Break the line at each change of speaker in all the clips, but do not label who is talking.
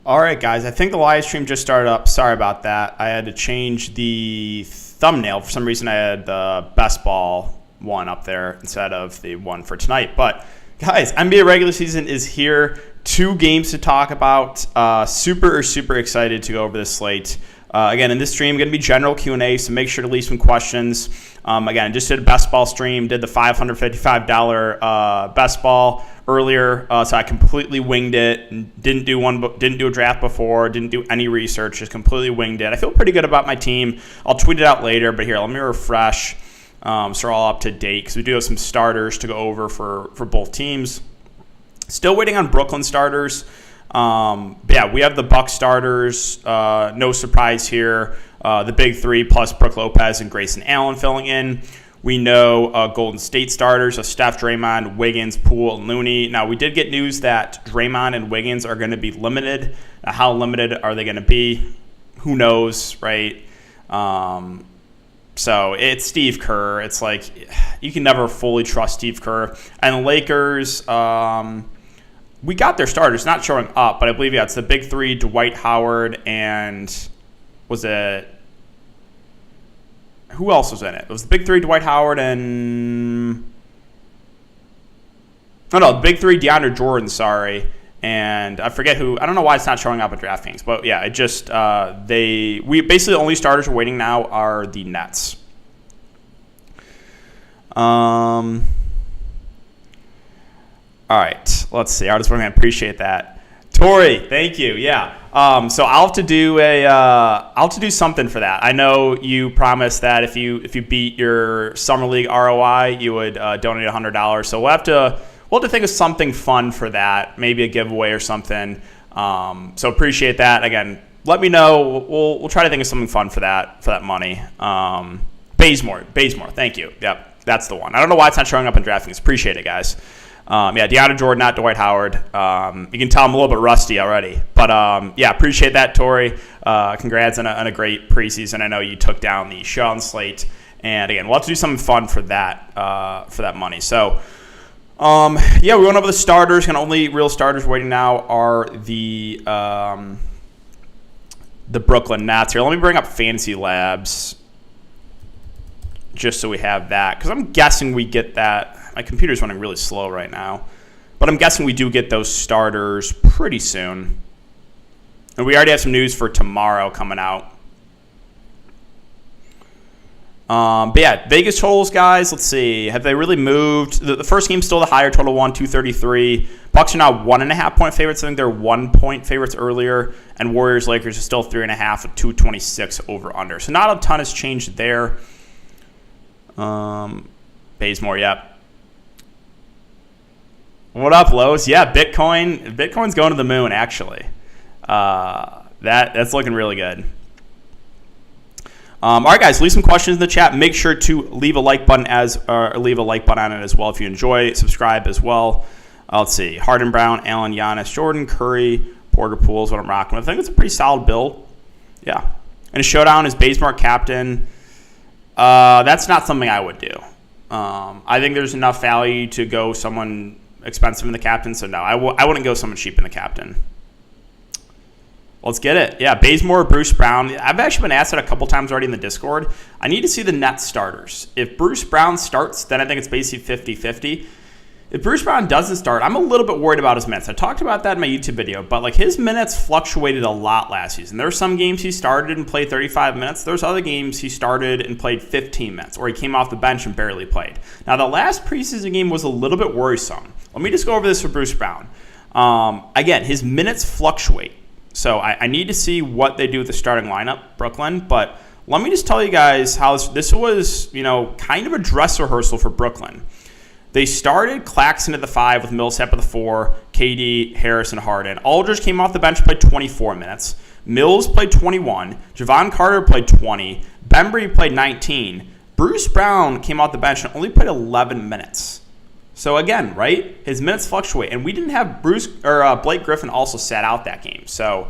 All right, guys, I think the live stream just started up. Sorry about that. I had to change the thumbnail. For some reason, I had the best ball one up there instead of the one for tonight. But, guys, NBA regular season is here. 2 games to talk about. Super excited to go over this slate. Again, in this stream, going to be general Q&A, so make sure to leave some questions. Again, just did a best ball stream, did the $555 best ball earlier, so I completely winged it. Didn't do a draft before, didn't do any research, just completely winged it. I feel pretty good about my team. I'll tweet it out later, but here, let me refresh so we're all up to date, because we do have some starters to go over for both teams. Still waiting on Brooklyn starters. But yeah, we have the Bucks starters. No surprise here. The big 3 plus Brook Lopez and Grayson Allen filling in. We know Golden State starters of Steph, Draymond, Wiggins, Poole, and Looney. Now, we did get news that Draymond and Wiggins are going to be limited. Now, how limited are they going to be? Who knows, right? So it's Steve Kerr. It's like you can never fully trust Steve Kerr. And the Lakers, we got their starters not showing up, but I believe, it's the big 3, Dwight Howard, and was it – who else was in it? It was the big 3, Dwight Howard, and – the big 3, DeAndre Jordan, sorry. And I forget who – I don't know why it's not showing up at Draftkings, but, yeah, it just we basically the only starters we're waiting now are the Nets. All right, let's see. I just want to appreciate that, Tori. Thank you. Yeah. So I'll have to do something for that. I know you promised that if you beat your summer league ROI, you would donate $100. So we'll have to think of something fun for that. Maybe a giveaway or something. So appreciate that. Again, let me know. We'll try to think of something fun for that money. Bazemore. Thank you. Yep, that's the one. I don't know why it's not showing up in DraftKings. Appreciate it, guys. DeAndre Jordan, not Dwight Howard. You can tell I'm a little bit rusty already. But, appreciate that, Tori. Congrats on a great preseason. I know you took down the Sean slate. And, again, we'll have to do something fun for that money. So, we went over the starters. And only real starters waiting now are the Brooklyn Nets. Here, let me bring up Fantasy Labs just so we have that. Because I'm guessing we get that. My computer's running really slow right now. But I'm guessing we do get those starters pretty soon. And we already have some news for tomorrow coming out. Vegas totals, guys. Let's see. Have they really moved? The first game's still the higher total one, 233. Bucks are now 1.5-point favorites. I think they're 1-point favorites earlier. And Warriors-Lakers are still 3.5 with 226 over-under. So not a ton has changed there. Bazemore, yep. What up, Lowe's? Yeah, Bitcoin's going to the moon, actually. That's looking really good. All right, guys, leave some questions in the chat. Make sure to leave a like button on it as well if you enjoy. Subscribe as well. Let's see. Harden, Brown, Allen, Giannis, Jordan, Curry, Porter, Poole is what I'm rocking with. I think it's a pretty solid build. Yeah. And a showdown is Bazemore captain. That's not something I would do. I think there's enough value to go someone expensive in the captain, so no, I wouldn't go someone cheap in the captain. Let's get it. Yeah, Bazemore, Bruce Brown. I've actually been asked that a couple times already in the Discord. I need to see the Nets starters. If Bruce Brown starts, then I think it's basically 50-50. If Bruce Brown doesn't start, I'm a little bit worried about his minutes. I talked about that in my YouTube video, but his minutes fluctuated a lot last season. There were some games he started and played 35 minutes. There's other games he started and played 15 minutes, or he came off the bench and barely played. Now, the last preseason game was a little bit worrisome. Let me just go over this for Bruce Brown. Again, his minutes fluctuate. So I need to see what they do with the starting lineup, Brooklyn. But let me just tell you guys how this was, kind of a dress rehearsal for Brooklyn. They started Claxton at the 5 with Millsap at the 4, KD, Harris, and Harden. Aldridge came off the bench, played 24 minutes. Mills played 21. Javon Carter played 20. Bembry played 19. Bruce Brown came off the bench and only played 11 minutes. So again, right, his minutes fluctuate. And we didn't have Blake Griffin also sat out that game. So,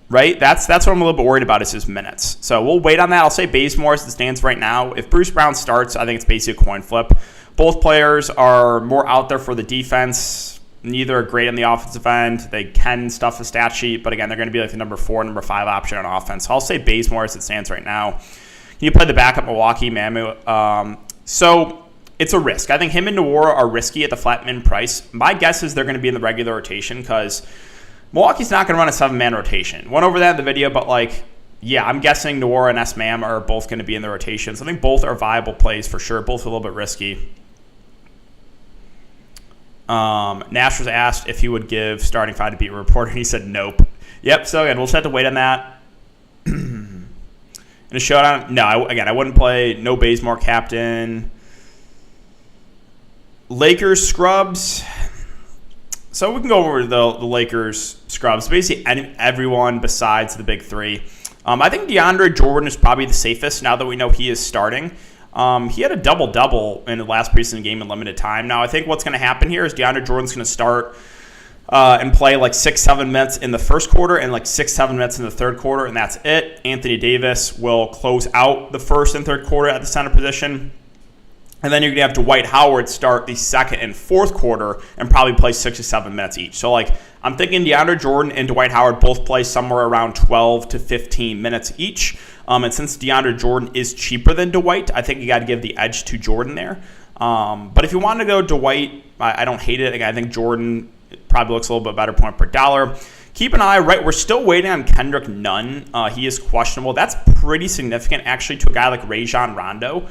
right, that's what I'm a little bit worried about is his minutes. So we'll wait on that. I'll say Bazemore as it stands right now. If Bruce Brown starts, I think it's basically a coin flip. Both players are more out there for the defense. Neither are great on the offensive end. They can stuff the stat sheet, but again, they're going to be like the number 4, number 5 option on offense. So I'll say Bazemore as it stands right now. You play the backup Milwaukee, Mamu. So it's a risk. I think him and Noir are risky at the flat min price. My guess is they're going to be in the regular rotation because Milwaukee's not going to run a 7-man rotation. Went over that in the video, but yeah, I'm guessing Noir and S-Mam are both going to be in the rotations. I think both are viable plays for sure. Both a little bit risky. Nash was asked if he would give starting 5 to beat a reporter, and he said nope. Yep, so again, we'll just have to wait on that. In a showdown, no, I wouldn't play. No Bazemore captain. Lakers scrubs. So we can go over the Lakers scrubs. Basically, everyone besides the big 3. I think DeAndre Jordan is probably the safest now that we know he is starting. He had a double-double in the last preseason game in limited time. Now, I think what's going to happen here is DeAndre Jordan's going to start and play 6-7 minutes in the first quarter and 6-7 minutes in the third quarter, and that's it. Anthony Davis will close out the first and third quarter at the center position. And then you're going to have Dwight Howard start the second and fourth quarter and probably play 6 to 7 minutes each. So, I'm thinking DeAndre Jordan and Dwight Howard both play somewhere around 12 to 15 minutes each. And since DeAndre Jordan is cheaper than Dwight, I think you got to give the edge to Jordan there. But if you want to go Dwight, I don't hate it. Again, I think Jordan probably looks a little bit better point per dollar. Keep an eye, right? We're still waiting on Kendrick Nunn. He is questionable. That's pretty significant, actually, to a guy like Rajon Rondo.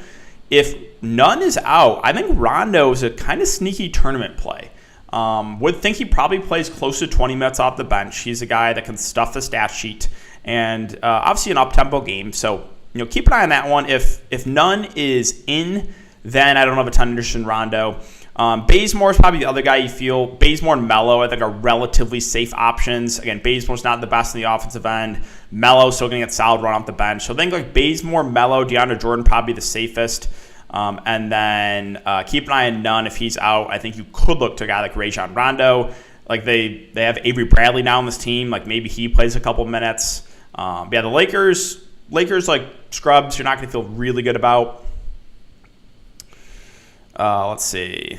If Nunn is out, I think Rondo is a kind of sneaky tournament play. Would think he probably plays close to 20 minutes off the bench. He's a guy that can stuff the stat sheet and obviously an up-tempo game. So, keep an eye on that one. If Nunn is in, then I don't have a ton of interest in Rondo. Bazemore is probably the other guy you feel. Bazemore and Melo, I think, are relatively safe options. Again, Bazemore's not the best in the offensive end. Melo's still going to get solid run off the bench. So I think Bazemore, Melo, DeAndre Jordan probably the safest. And then keep an eye on Nunn if he's out. I think you could look to a guy like Rajon Rondo. They have Avery Bradley now on this team. Maybe he plays a couple minutes. The Lakers scrubs, you're not going to feel really good about. Let's see.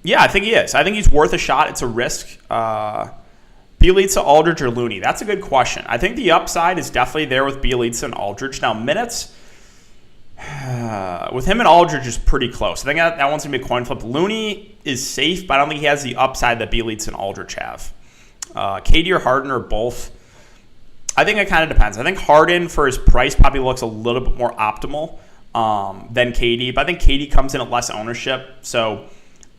Yeah, I think he is. I think he's worth a shot. It's a risk. Bjelica, Aldridge, or Looney? That's a good question. I think the upside is definitely there with Bjelica and Aldridge. Now, minutes with him and Aldridge is pretty close. I think that one's going to be a coin flip. Looney is safe, but I don't think he has the upside that Bjelica and Aldridge have. KD or Harden or both? I think it kind of depends. I think Harden, for his price, probably looks a little bit more optimal than KD, but I think KD comes in at less ownership. So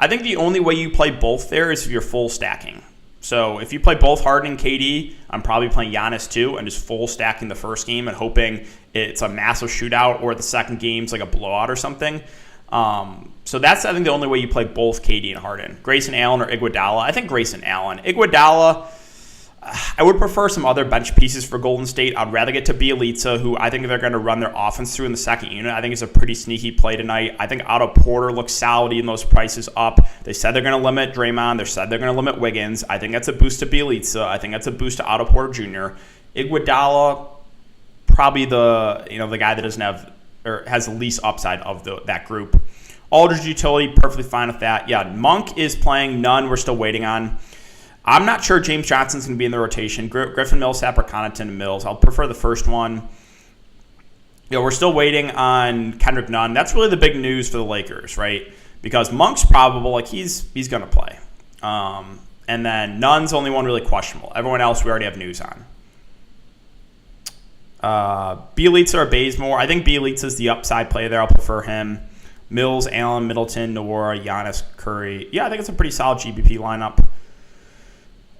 I think the only way you play both there is if you're full stacking. So if you play both Harden and KD, I'm probably playing Giannis too and just full stacking the first game and hoping it's a massive shootout or the second game's like a blowout or something. So that's, I think, the only way you play both KD and Harden. Grayson Allen or Iguodala? I think Grayson Allen. Iguodala, I would prefer some other bench pieces for Golden State. I'd rather get to Bjelica, who I think they're going to run their offense through in the second unit. I think it's a pretty sneaky play tonight. I think Otto Porter looks solid even those prices up. They said they're going to limit Draymond. They said they're going to limit Wiggins. I think that's a boost to Bjelica. I think that's a boost to Otto Porter Jr. Iguodala, probably the guy that doesn't have or has the least upside of that group. Aldridge utility, perfectly fine with that. Yeah, Monk is playing. None, we're still waiting on. I'm not sure James Johnson's going to be in the rotation. Griffin, Millsap, or Connaughton and Mills. I'll prefer the first one. We're still waiting on Kendrick Nunn. That's really the big news for the Lakers, right? Because Monk's probable, he's going to play. And then Nunn's only one really questionable. Everyone else we already have news on. Bjelica or Bazemore. I think Bjelica is the upside play there. I'll prefer him. Mills, Allen, Middleton, Noora, Giannis, Curry. Yeah, I think it's a pretty solid GBP lineup.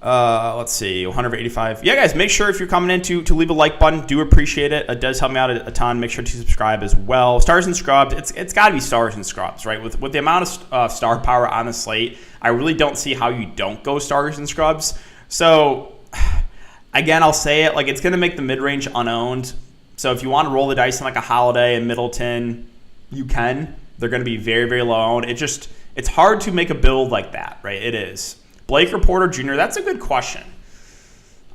Let's see, 185. Yeah, guys, make sure if you're coming in to leave a like button. Do appreciate it. It does help me out a ton. Make sure to subscribe as well. Stars and scrubs. It's got to be stars and scrubs, right? With the amount of star power on the slate, I really don't see how you don't go stars and scrubs. So, again, I'll say it. It's going to make the mid-range unowned. So if you want to roll the dice on a Holiday and Middleton, you can. They're going to be very, very low owned. It's hard to make a build like that, right? It is. Blake or Porter Jr., that's a good question.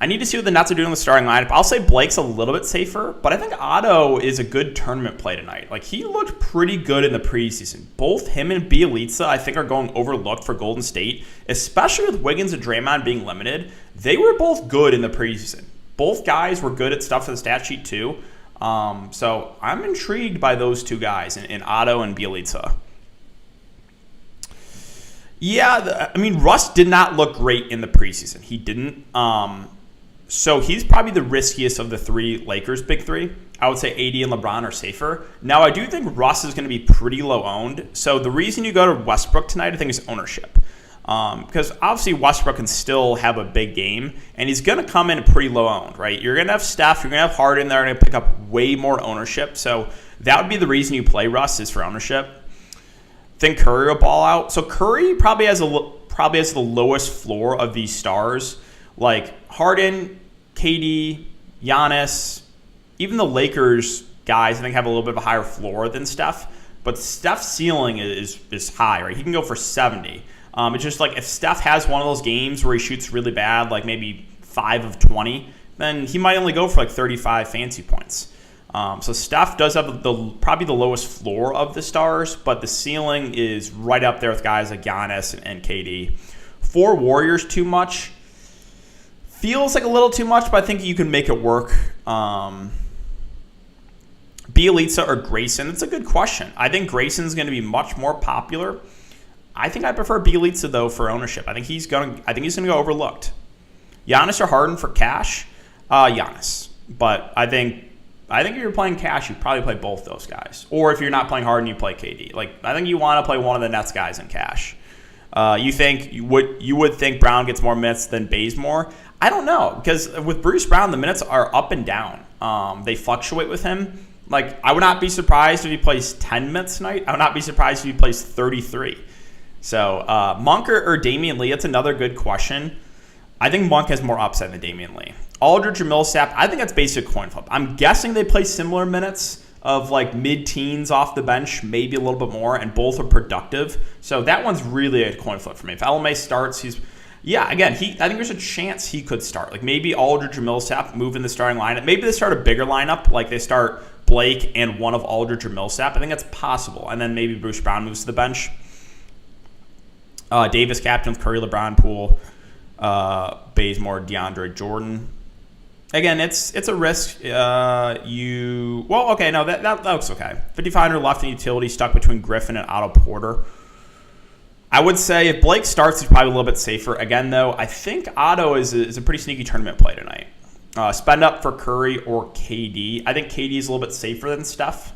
I need to see what the Nets are doing in the starting lineup. I'll say Blake's a little bit safer, but I think Otto is a good tournament play tonight. Like, he looked pretty good in the preseason. Both him and Bjelica, I think, are going overlooked for Golden State, especially with Wiggins and Draymond being limited. They were both good in the preseason. Both guys were good at stuff for the stat sheet, too. So I'm intrigued by those two guys in Otto and Bjelica. Yeah, Russ did not look great in the preseason. He didn't. So he's probably the riskiest of the three Lakers big three. I would say AD and LeBron are safer. Now, I do think Russ is going to be pretty low owned. So the reason you go to Westbrook tonight, I think, is ownership. Because obviously Westbrook can still have a big game, and he's going to come in pretty low owned, right? You're going to have Steph, you're going to have Harden, they're going to pick up way more ownership. So that would be the reason you play Russ, is for ownership. I think Curry will ball out. So Curry probably has the lowest floor of these stars. Like Harden, KD, Giannis, even the Lakers guys, I think, have a little bit of a higher floor than Steph. But Steph's ceiling is high, right? He can go for 70. It's just like if Steph has one of those games where he shoots really bad, like maybe 5 of 20, then he might only go for like 35 fancy points. So Steph does have probably the lowest floor of the stars, but the ceiling is right up there with guys like Giannis and KD. 4 Warriors too much. Feels like a little too much, but I think you can make it work. Bjelica or Grayson? It's a good question. I think Grayson's going to be much more popular. I think I prefer Bjelica though for ownership. I think he's going to go overlooked. Giannis or Harden for cash? Giannis. But I think if you're playing cash, you probably play both those guys. Or if you're not playing Harden, you play KD. Like, I think you want to play one of the Nets guys in cash. You would think Brown gets more minutes than Bazemore? I don't know, because with Bruce Brown, the minutes are up and down. They fluctuate with him. Like, I would not be surprised if he plays 10 minutes tonight. I would not be surprised if he plays 33. So Monk or Damian Lee, that's another good question. I think Monk has more upside than Damian Lee. Aldridge or Millsap, I think that's basic coin flip. I'm guessing they play similar minutes of like mid-teens off the bench, maybe a little bit more, and both are productive. So that one's really a coin flip for me. If LMA starts, I think there's a chance he could start. Like maybe Aldridge or Millsap move in the starting lineup. Maybe they start a bigger lineup, like they start Blake and one of Aldridge or Millsap. I think that's possible. And then maybe Bruce Brown moves to the bench. Davis captain with Curry, LeBron, Poole, Bazemore, DeAndre Jordan. Again, it's a risk. That looks okay. 5,500 left in utility, stuck between Griffin and Otto Porter. I would say if Blake starts, he's probably a little bit safer. Again, though, I think Otto is a pretty sneaky tournament play tonight. Spend up for Curry or KD. I think KD is a little bit safer than Steph.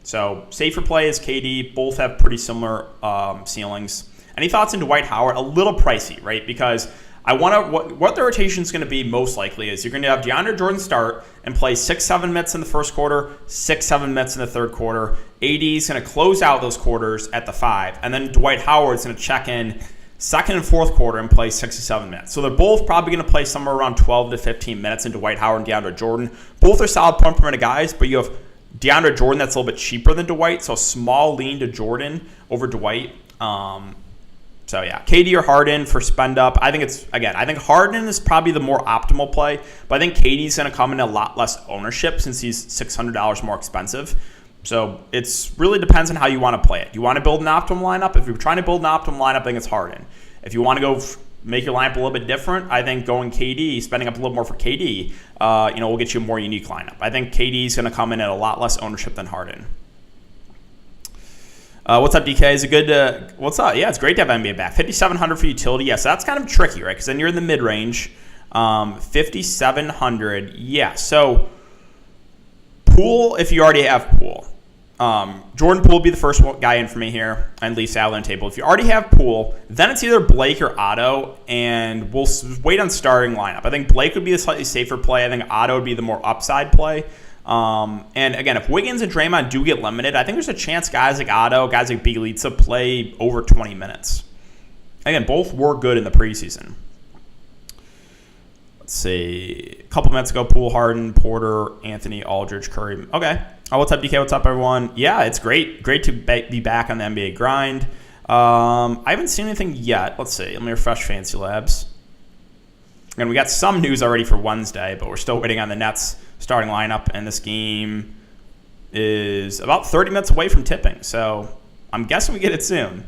So safer play is KD. Both have pretty similar ceilings. Any thoughts into Dwight Howard? A little pricey, right? Because what the rotation is going to be most likely is you're going to have DeAndre Jordan start and play 6-7 minutes in the first quarter, 6-7 minutes in the third quarter. AD is going to close out those quarters at the 5, and then Dwight Howard's going to check in second and fourth quarter and play 6 to 7 minutes. So they're both probably going to play somewhere around 12 to 15 minutes into Dwight Howard and DeAndre Jordan. Both are solid point per minute guys, but you have DeAndre Jordan that's a little bit cheaper than Dwight, so a small lean to Jordan over Dwight. So yeah, KD or Harden for spend up. I think Harden is probably the more optimal play, but I think KD's going to come in a lot less ownership since he's $600 more expensive. So it really depends on how you want to play it. You want to build an optimal lineup? If you're trying to build an optimal lineup, I think it's Harden. If you want to go make your lineup a little bit different, I think going KD, spending up a little more for KD, will get you a more unique lineup. I think KD's going to come in at a lot less ownership than Harden. What's up, DK? Is it good? What's up? Yeah, it's great to have NBA back. 5,700 for utility. Yeah, so that's kind of tricky, right? Because then you're in the mid-range. 5,700. Yeah, so Poole, if you already have Poole. Jordan Poole will be the first guy in for me here, and Lee Sadler on the table. If you already have Poole, then it's either Blake or Otto, and we'll wait on starting lineup. I think Blake would be the slightly safer play. I think Otto would be the more upside play. And again, if Wiggins and Draymond do get limited, I think there's a chance guys like Otto, guys like Bjelica play over 20 minutes. Again, both were good in the preseason. Let's see. A couple minutes ago, Poole, Harden, Porter, Anthony, Aldridge, Curry. Okay. What's up, DK? What's up, everyone? Yeah, it's great. Great to be back on the NBA grind. I haven't seen anything yet. Let's see. Let me refresh Fancy Labs. And we got some news already for Wednesday, but we're still waiting on the Nets starting lineup, and this game is about 30 minutes away from tipping. So I'm guessing we get it soon.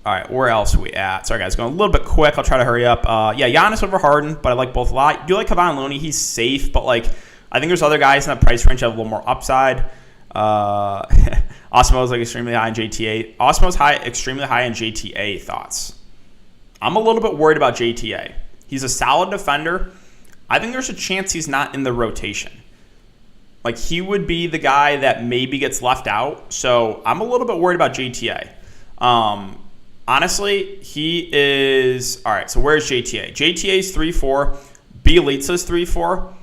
All right, where else are we at? Sorry, guys, going a little bit quick. I'll try to hurry up. Giannis over Harden, but I like both a lot. I do like Kevon Looney. He's safe, but I think there's other guys in that price range that have a little more upside. Osmo's extremely high in JTA. Osmo's extremely high in JTA thoughts. I'm a little bit worried about JTA. He's a solid defender. I think there's a chance he's not in the rotation. He would be the guy that maybe gets left out. So I'm a little bit worried about JTA. Honestly, he is... All right, so where's JTA? JTA's 3-4. Bjelica's 3-4.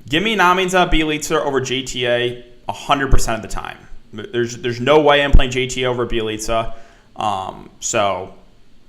Give me Naminza, Bjelica over JTA 100% of the time. There's no way I'm playing JTA over Bjelica. So,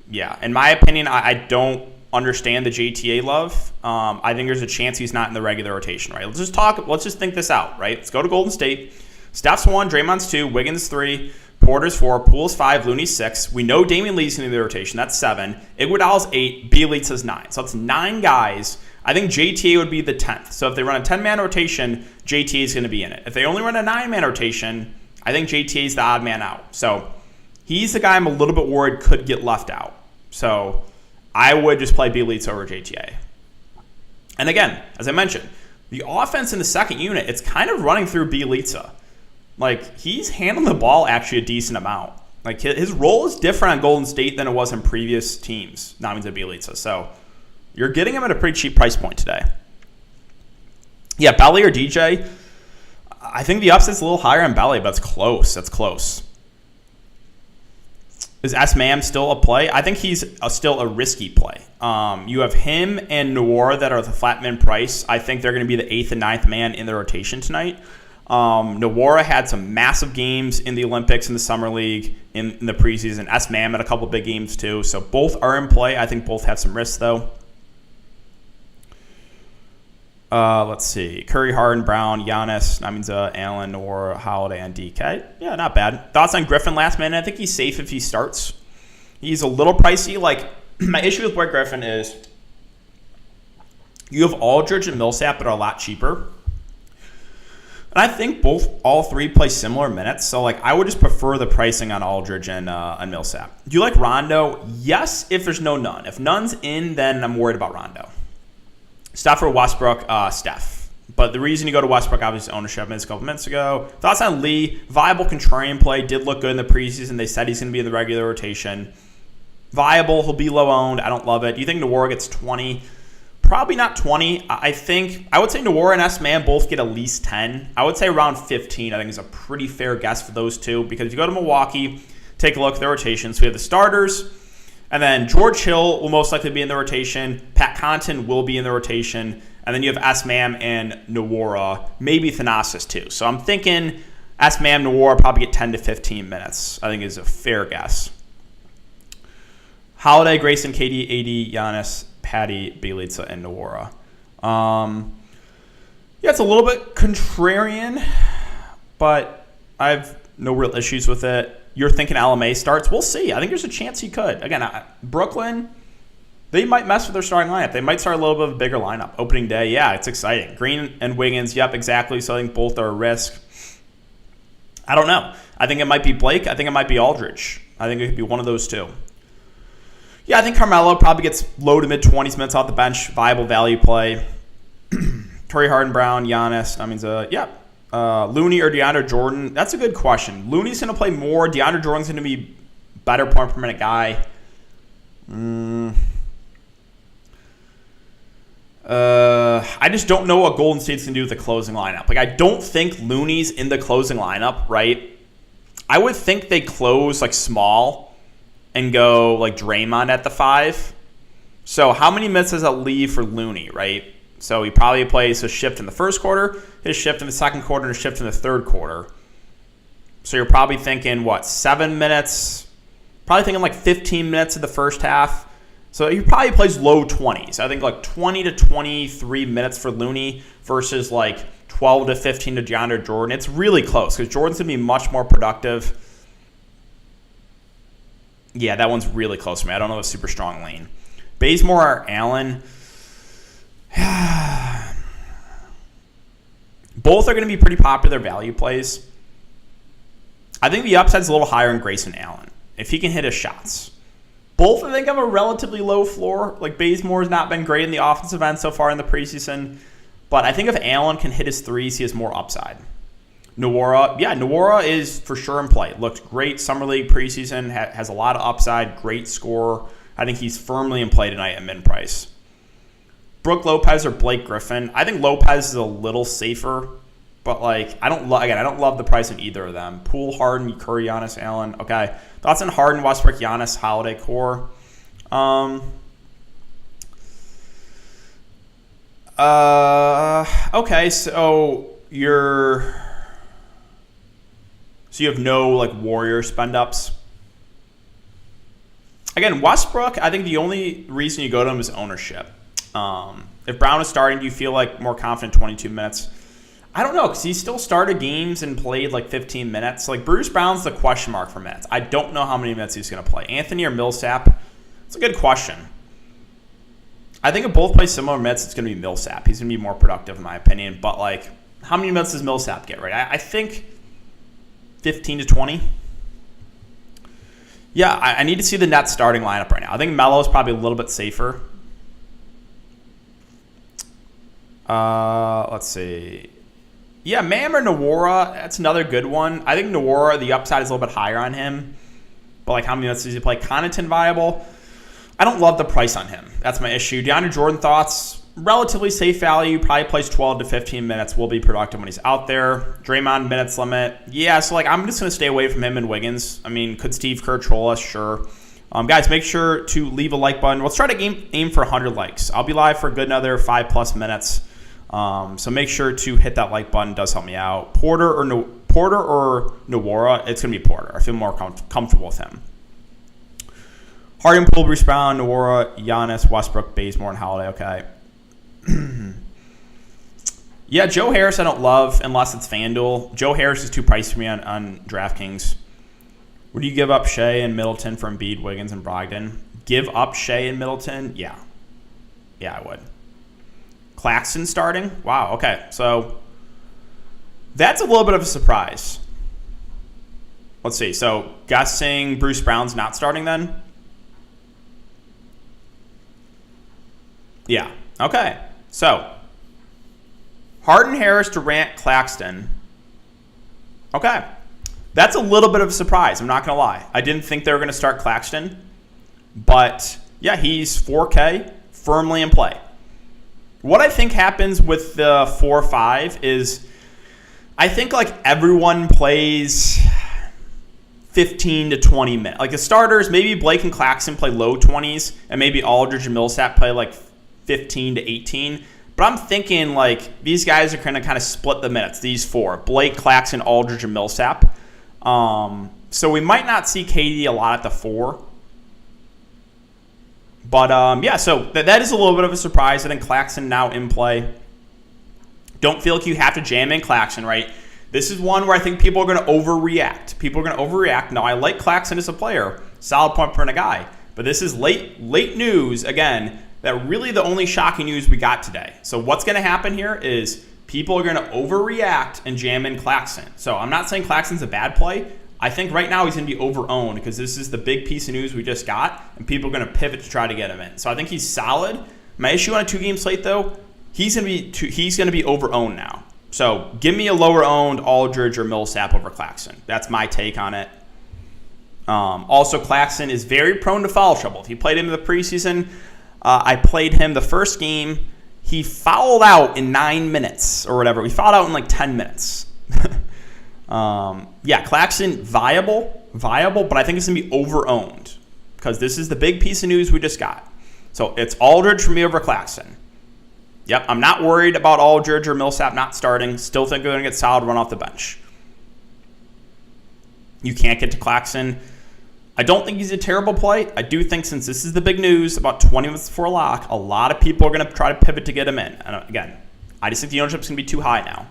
yeah. In my opinion, I don't understand the JTA love. I think there's a chance he's not in the regular rotation, right? Let's just think this out, right? Let's go to Golden State. Steph's 1, Draymond's 2, Wiggins 3, Porter's 4, Poole's 5, Looney's 6. We know Damian Lee's in the rotation. That's 7. Iguodala's 8, Bjelica's 9. So that's 9 guys. I think JTA would be the 10th. So if they run a 10-man rotation, JTA is going to be in it. If they only run a 9-man rotation, I think JTA is the odd man out. So he's the guy I'm a little bit worried could get left out. So I would just play Bjelica over JTA. And again, as I mentioned, the offense in the second unit, it's kind of running through Bjelica. He's handling the ball actually a decent amount. His role is different on Golden State than it was in previous teams, not means Bjelica. So you're getting him at a pretty cheap price point today. Yeah, Belly or DJ. I think the upset's a little higher on Belly, but it's close. That's close. Is S-Man still a play? I think he's still a risky play. You have him and Noir that are the flat min price. I think they're going to be the 8th and 9th man in the rotation tonight. Noir had some massive games in the Olympics, in the Summer League, in the preseason. S-Man had a couple big games too. So both are in play. I think both have some risks though. Let's see. Curry, Harden, Brown, Giannis, Naminza, Allen, Noir, Holiday, and DK. Yeah, not bad. Thoughts on Griffin last minute? I think he's safe if he starts. He's a little pricey. My issue with Blake Griffin is you have Aldridge and Millsap that are a lot cheaper. And I think all three play similar minutes. So, I would just prefer the pricing on Aldridge and Millsap. Do you like Rondo? Yes, if there's no none. If none's in, then I'm worried about Rondo. Steph or Westbrook? Steph. But the reason you go to Westbrook, obviously, ownership minutes a couple minutes ago. Thoughts on Lee? Viable contrarian play. Did look good in the preseason. They said he's going to be in the regular rotation. Viable. He'll be low owned. I don't love it. Do you think Noir gets 20? Probably not 20. I would say Noir and S-Man both get at least 10. I would say around 15. I think is a pretty fair guess for those two. Because if you go to Milwaukee, take a look at the rotations. We have the starters. And then George Hill will most likely be in the rotation. Pat Connaughton will be in the rotation. And then you have S-Man and Nwora, maybe Thanasis too. So I'm thinking S-Man, Nwora probably get 10 to 15 minutes. I think is a fair guess. Holiday, Grayson, KD, AD, Giannis, Patty, Bjelica, and Nwora. Yeah, it's a little bit contrarian, but I have no real issues with it. You're thinking LMA starts. We'll see. I think there's a chance he could. Again, Brooklyn, they might mess with their starting lineup. They might start a little bit of a bigger lineup. Opening day, yeah, it's exciting. Green and Wiggins, yep, exactly. So I think both are a risk. I don't know. I think it might be Blake. I think it might be Aldridge. I think it could be one of those two. Yeah, I think Carmelo probably gets low to mid-20s minutes off the bench. Viable value play. Curry, Harden, Brown, Giannis. Looney or DeAndre Jordan? That's a good question. Looney's going to play more. DeAndre Jordan's going to be better point per minute guy. I just don't know what Golden State's going to do with the closing lineup. I don't think Looney's in the closing lineup, right? I would think they close small and go Draymond at the 5. So how many minutes does that leave for Looney, right? So he probably plays his shift in the first quarter, his shift in the second quarter, and his shift in the third quarter. So you're probably thinking, 7 minutes? Probably thinking 15 minutes of the first half. So he probably plays low 20s. I think 20 to 23 minutes for Looney versus 12 to 15 to DeAndre Jordan. It's really close because Jordan's going to be much more productive. Yeah, that one's really close for me. I don't know a super strong lean. Bazemore or Allen. Both are going to be pretty popular value plays. I think the upside's a little higher in Grayson Allen if he can hit his shots. Both, I think, have a relatively low floor. Like, Bazemore's not been great in the offensive end so far in the preseason. But I think if Allen can hit his threes, he has more upside. Nwora is for sure in play. Looked great Summer League preseason. Has a lot of upside. Great scorer. I think he's firmly in play tonight at min price. Brook Lopez or Blake Griffin. I think Lopez is a little safer. But, like, I don't love the price on either of them. Poole, Harden, Curry, Giannis, Allen. Okay. Thoughts on Harden, Westbrook, Giannis, Holiday core? Okay, so you have no, like, Warrior spend-ups. Again, Westbrook, I think the only reason you go to him is ownership. If Brown is starting, do you feel like more confident 22 minutes? I don't know, because he still started games and played like 15 minutes. Like, Bruce Brown's the question mark for minutes. I don't know how many minutes he's going to play. Anthony or Millsap? It's a good question. I think if both play similar minutes, it's going to be Millsap. He's going to be more productive, in my opinion. But, like, how many minutes does Millsap get, right? I think 15 to 20. Yeah, I need to see the Nets starting lineup right now. I think Melo is probably a little bit safer. Let's see. Yeah, Mam or Nwora, that's another good one. I think Nwora, the upside is a little bit higher on him. But, like, how many minutes does he play? Connaughton viable. I don't love the price on him. That's my issue. DeAndre Jordan thoughts. Relatively safe value. Probably plays 12 to 15 minutes. Will be productive when he's out there. Draymond minutes limit. Yeah, so, like, I'm just going to stay away from him and Wiggins. I mean, could Steve Kerr troll us? Sure. Guys, make sure to leave a like button. Let's try to aim for 100 likes. I'll be live for a good another 5+ minutes. So make sure to hit that like button. It does help me out. Porter or Nwora? It's going to be Porter. I feel more comfortable with him. Harden, Poole, Bruce Brown, Nwora, Giannis, Westbrook, Bazemore, and Holiday. Okay. Yeah, Joe Harris I don't love unless it's FanDuel. Joe Harris is too pricey for me on DraftKings. Would you give up Shea and Middleton for Embiid, Wiggins, and Brogdon? Give up Shea and Middleton? Yeah. Yeah, I would. Claxton starting? Wow, okay. So that's a little bit of a surprise. Let's see. So guessing Bruce Brown's not starting then? Yeah. Okay. So Harden, Harris, Durant, Claxton. Okay. That's a little bit of a surprise. I'm not going to lie. I didn't think they were going to start Claxton. But, yeah, he's 4K, firmly in play. What I think happens with the 4-5 is I think, like, everyone plays 15 to 20 minutes. Like, the starters, maybe Blake and Claxton play low 20s, and maybe Aldridge and Millsap play, like, 15 to 18. But I'm thinking, like, these guys are going to kind of split the minutes, these four. Blake, Claxton, Aldridge, and Millsap. So we might not see KD a lot at the 4. But, yeah, so that is a little bit of a surprise. I think Claxton now in play. Don't feel like you have to jam in Claxton, right? This is one where I think people are going to overreact. Now, I like Claxton as a player. Solid point per a guy. But this is late news, again, that really the only shocking news we got today. So what's going to happen here is people are going to overreact and jam in Claxton. So I'm not saying Claxton's a bad play. I think right now he's going to be over-owned because this is the big piece of news we just got, and people are going to pivot to try to get him in. So I think he's solid. My issue on a 2-game slate, though, he's going to be over-owned now. So give me a lower-owned Aldridge or Millsap over Claxton. That's my take on it. Also, Claxton is very prone to foul trouble. If you played him in the preseason, I played him the first game. He fouled out in 9 minutes or whatever. We fouled out in like 10 minutes. Yeah, Claxton, viable, but I think it's going to be over-owned because this is the big piece of news we just got. So it's Aldridge for me over Claxton. Yep, I'm not worried about Aldridge or Millsap not starting. Still think they're going to get solid run off the bench. You can't get to Claxton. I don't think he's a terrible play. I do think since this is the big news, about 20 minutes before lock, a lot of people are going to try to pivot to get him in. And again, I just think the ownership's going to be too high now.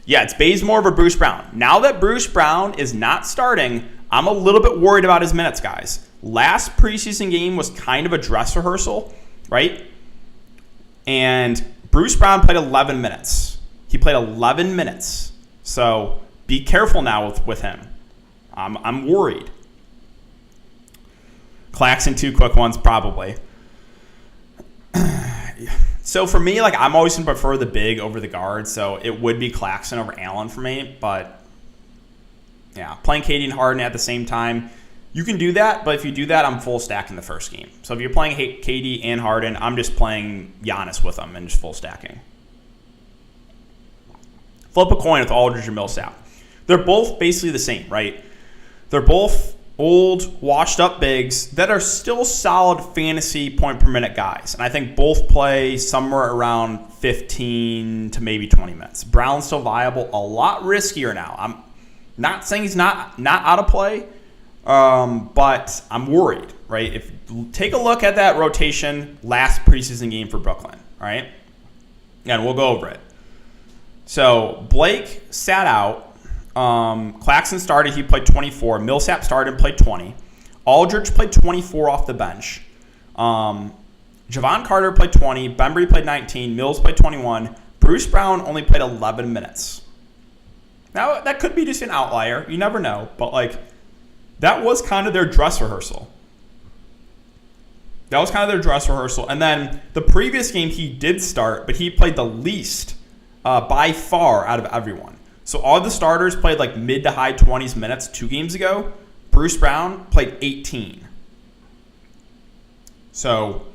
Yeah, it's Bazemore over Bruce Brown. Now that Bruce Brown is not starting, I'm a little bit worried about his minutes, guys. last preseason game was kind of a dress rehearsal, right? And Bruce Brown played 11 minutes. He played 11 minutes. So be careful now with him. I'm worried. Claxton, 2 quick ones, probably. So for me, like, I'm always going to prefer the big over the guard. So it would be Claxton over Allen for me. But, yeah, playing KD and Harden at the same time, you can do that. But if you do that, I'm full stacking the first game. So if you're playing KD and Harden, I'm just playing Giannis with them and just full stacking. Flip a coin with Aldridge and Millsap. They're both basically the same, right? They're both old, washed-up bigs that are still solid fantasy point-per-minute guys. And I think both play somewhere around 15 to maybe 20 minutes. Brown's still viable, a lot riskier now. I'm not saying he's not out of play, but I'm worried, right? If take a look at that rotation last preseason game for Brooklyn, all right? And we'll go over it. So Blake sat out. Claxton started, he played 24. Millsap started and played 20. Aldridge played 24 off the bench. Javon Carter played 20. Bembry played 19. Mills played 21. Bruce Brown only played 11 minutes. Now, that could be just an outlier. You never know. But, like, that was kind of their dress rehearsal. And then the previous game he did start, but he played the least by far out of everyone. So all the starters played like mid to high 20s minutes 2 games ago. Bruce Brown played 18. So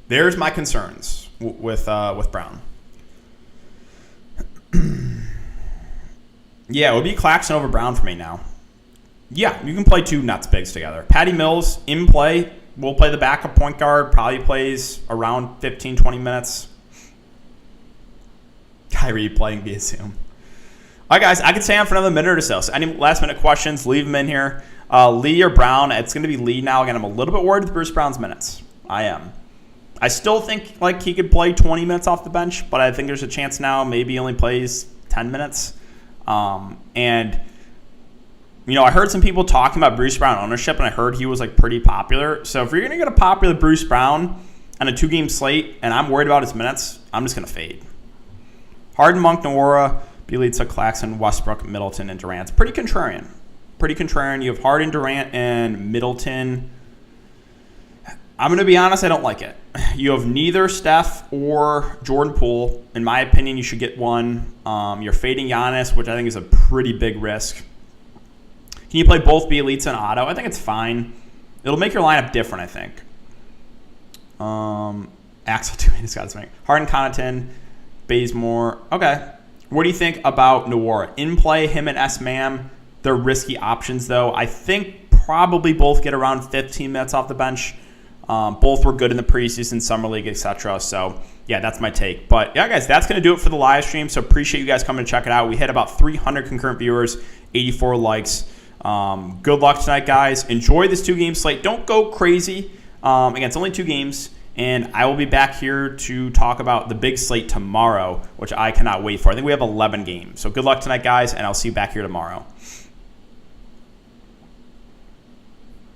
there's my concerns with Brown. Yeah, it would be Claxton over Brown for me now. Yeah, you can play 2 Nets bigs together. Patty Mills in play. Will play the backup point guard. Probably plays around 15, 20 minutes. Kyrie playing via Zoom. All right, guys, I could stay on for another minute or so. So any last-minute questions, leave them in here. Lee or Brown? It's going to be Lee now. Again, I'm a little bit worried with Bruce Brown's minutes. I am. I still think like he could play 20 minutes off the bench, but I think there's a chance now maybe he only plays 10 minutes. And, you know, I heard some people talking about Bruce Brown ownership, and I heard he was like pretty popular. So if you're going to get a popular Bruce Brown on a 2-game slate, and I'm worried about his minutes, I'm just going to fade. Harden, Monk, Nwora, Bjelica, Claxton, Westbrook, Middleton, and Durant. It's pretty contrarian. You have Harden, Durant, and Middleton. I'm going to be honest, I don't like it. You have neither Steph or Jordan Poole. In my opinion, you should get one. You're fading Giannis, which I think is a pretty big risk. Can you play both Bjelica and Otto? I think it's fine. It'll make your lineup different, I think. Axel, too, he's got his make. Harden, Connaughton, Bazemore. Okay. What do you think about Nwora? In play, him and S-Man. They're risky options, though. I think probably both get around 15 minutes off the bench. Both were good in the preseason, summer league, etc. So, yeah, that's my take. But, yeah, guys, that's going to do it for the live stream. So, appreciate you guys coming to check it out. We hit about 300 concurrent viewers, 84 likes. Good luck tonight, guys. Enjoy this 2-game slate. Don't go crazy. Again, it's only 2 games. And I will be back here to talk about the big slate tomorrow, which I cannot wait for. I think we have 11 games. So good luck tonight, guys, and I'll see you back here tomorrow.